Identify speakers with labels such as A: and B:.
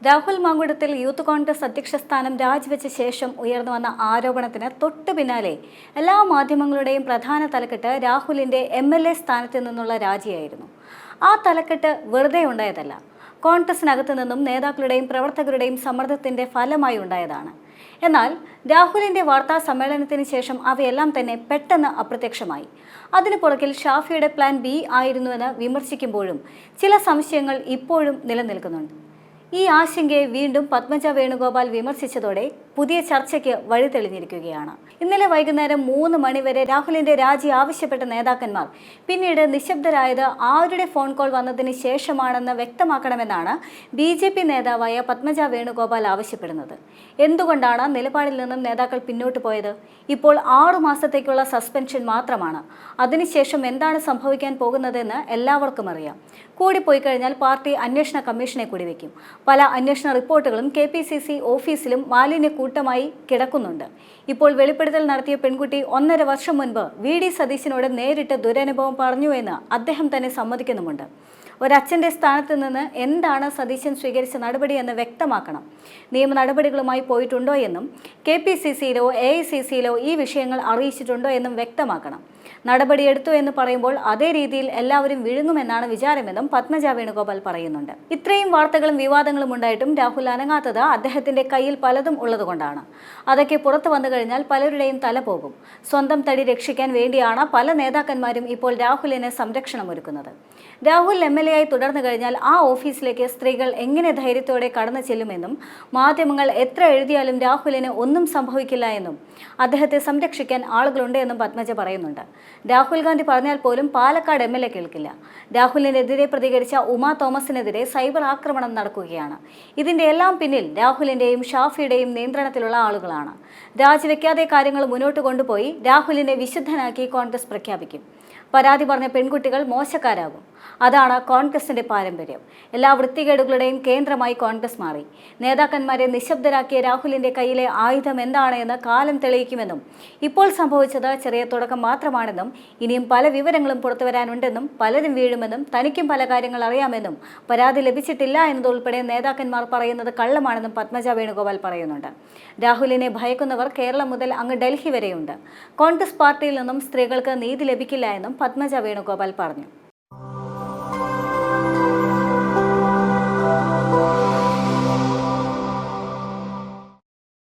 A: Rahul Mamkootathil youth Congress അധ്യക്ഷ സ്ഥാനം രാജിവെച്ച ശേഷം ഉയർന്നു വന്ന ആരോപണത്തിന് തൊട്ടു പിന്നാലെ എല്ലാ മാധ്യമങ്ങളുടെയും പ്രധാന തലക്കെട്ട് രാഹുലിന്റെ MLA സ്ഥാനത്ത് നിന്നുള്ള രാജിയായിരുന്നു. ആ തലക്കെട്ട് വെറുതെ ഉണ്ടായതല്ല. കോൺഗ്രസിനകത്തു നിന്നും നേതാക്കളുടെയും പ്രവർത്തകരുടെയും സമ്മർദ്ദത്തിന്റെ ഫലമായി ഉണ്ടായതാണ്. എന്നാൽ രാഹുലിന്റെ വാർത്താ സമ്മേളനത്തിന് ശേഷം അവയെല്ലാം തന്നെ പെട്ടെന്ന് അപ്രത്യക്ഷമായി. അതിനു പുറകിൽ ഷാഫിയുടെ പ്ലാൻ B ആയിരുന്നുവെന്ന് വിമർശിക്കുമ്പോഴും ചില സംശയങ്ങൾ ഇപ്പോഴും നിലനിൽക്കുന്നുണ്ട്. ഈ ആശങ്കയെ വീണ്ടും പത്മജ വേണുഗോപാൽ വിമർശിച്ചതോടെ പുതിയ ചർച്ചയ്ക്ക് വഴി തെളിഞ്ഞിരിക്കുകയാണ്. ഇന്നലെ വൈകുന്നേരം 3 മണിവരെ രാഹുലിന്റെ രാജി ആവശ്യപ്പെട്ട നേതാക്കന്മാർ പിന്നീട് നിശബ്ദരായത് ആരുടെ ഫോൺ കോൾ വന്നതിന് ശേഷമാണെന്ന് വ്യക്തമാക്കണമെന്നാണ് BJP നേതാവായ പത്മജ വേണുഗോപാൽ ആവശ്യപ്പെടുന്നത്. എന്തുകൊണ്ടാണ് നിലപാടിൽ നിന്നും നേതാക്കൾ പിന്നോട്ട് പോയത്? ഇപ്പോൾ 6 മാസത്തേക്കുള്ള സസ്പെൻഷൻ മാത്രമാണ്. അതിനുശേഷം എന്താണ് സംഭവിക്കാൻ പോകുന്നതെന്ന് എല്ലാവർക്കും അറിയാം. കൂടിപ്പോയി കഴിഞ്ഞാൽ പാർട്ടി അന്വേഷണ കമ്മീഷനെ കൂടി വയ്ക്കും. പല അന്വേഷണ റിപ്പോർട്ടുകളും KPCC ഓഫീസിലും മാലിന്യ കൂട്ടമായി കിടക്കുന്നുണ്ട്. ഇപ്പോൾ വെളിപ്പെടുത്തൽ നടത്തിയ പെൺകുട്ടി 1.5 വർഷം മുൻപ് VD സതീശനോട് നേരിട്ട് ദുരനുഭവം പറഞ്ഞു എന്ന് അദ്ദേഹം തന്നെ സമ്മതിക്കുന്നുമുണ്ട്. ഒരച്ഛൻ്റെ സ്ഥാനത്ത് നിന്ന് എന്താണ് സതീശൻ സ്വീകരിച്ച നടപടിയെന്ന് വ്യക്തമാക്കണം. നിയമ നടപടികളുമായി പോയിട്ടുണ്ടോ എന്നും KPCCയിലോ AICCയിലോ ഈ വിഷയങ്ങൾ അറിയിച്ചിട്ടുണ്ടോ എന്നും വ്യക്തമാക്കണം. നടപടിയെടുത്തു എന്ന് പറയുമ്പോൾ അതേ രീതിയിൽ എല്ലാവരും വിഴുങ്ങുമെന്നാണ് വിചാരമെന്നും പത്മജ വേണുഗോപാൽ പറയുന്നുണ്ട്. ഇത്രയും വാർത്തകളും വിവാദങ്ങളും ഉണ്ടായിട്ടും രാഹുൽ അനങ്ങാത്തത് അദ്ദേഹത്തിന്റെ കയ്യിൽ പലതും ഉള്ളതുകൊണ്ടാണ്. അതൊക്കെ പുറത്തു വന്നു കഴിഞ്ഞാൽ പലരുടെയും തല പോകും. സ്വന്തം തടി രക്ഷിക്കാൻ വേണ്ടിയാണ് പല നേതാക്കന്മാരും ഇപ്പോൾ രാഹുലിന് സംരക്ഷണം ഒരുക്കുന്നത്. രാഹുൽ MLA ആയി തുടർന്നു കഴിഞ്ഞാൽ ആ ഓഫീസിലേക്ക് സ്ത്രീകൾ എങ്ങനെ ധൈര്യത്തോടെ കടന്നു ചെല്ലുമെന്നും മാധ്യമങ്ങൾ എത്ര എഴുതിയാലും രാഹുലിന് ഒന്നും സംഭവിക്കില്ല എന്നും അദ്ദേഹത്തെ സംരക്ഷിക്കാൻ ആളുകളുണ്ട് എന്നും പത്മജ പറയുന്നുണ്ട്. രാഹുൽ ഗാന്ധി പറഞ്ഞാൽ പോലും പാലക്കാട് MLA കേൾക്കില്ല. രാഹുലിനെതിരെ പ്രതികരിച്ച ഉമാ തോമസിനെതിരെ സൈബർ ആക്രമണം നടക്കുകയാണ്. ഇതിന്റെ എല്ലാം പിന്നിൽ രാഹുലിന്റെയും ഷാഫിയുടെയും നിയന്ത്രണത്തിലുള്ള ആളുകളാണ്. രാജിവെക്കാതെ കാര്യങ്ങൾ മുന്നോട്ട് കൊണ്ടുപോയി രാഹുലിനെ വിശുദ്ധനാക്കി കോൺഗ്രസ് പ്രഖ്യാപിക്കും. പരാതി പറഞ്ഞ പെൺകുട്ടികൾ മോശക്കാരാകും. അതാണ് കോൺഗ്രസിന്റെ പാരമ്പര്യം. എല്ലാ വൃത്തികേടുകളുടെയും കേന്ദ്രമായി കോൺഗ്രസ് മാറി. നേതാക്കന്മാരെ നിശബ്ദരാക്കിയ രാഹുലിന്റെ കയ്യിലെ ആയുധം എന്താണ് എന്ന് കാലം തെളിയിക്കുമെന്നും ഇപ്പോൾ സംഭവിച്ചത് ചെറിയ തുടക്കം മാത്രമാണെന്നും ഇനിയും പല വിവരങ്ങളും പുറത്തു വരാനുണ്ടെന്നും പലരും വീഴുമെന്നും തനിക്കും പല കാര്യങ്ങൾ അറിയാമെന്നും പരാതി ലഭിച്ചിട്ടില്ല എന്നതുൾപ്പെടെ നേതാക്കന്മാർ പറയുന്നത് കള്ളമാണെന്നും പത്മജ വേണുഗോപാൽ പറയുന്നുണ്ട്. രാഹുലിനെ ഭയക്കുന്നവർ കേരളം മുതൽ അങ്ങ് ഡൽഹി വരെയുണ്ട്. കോൺഗ്രസ് പാർട്ടിയിൽ നിന്നും സ്ത്രീകൾക്ക് നീതി ലഭിക്കില്ല എന്നും പത്മജ വേണുഗോപാൽ പറഞ്ഞു.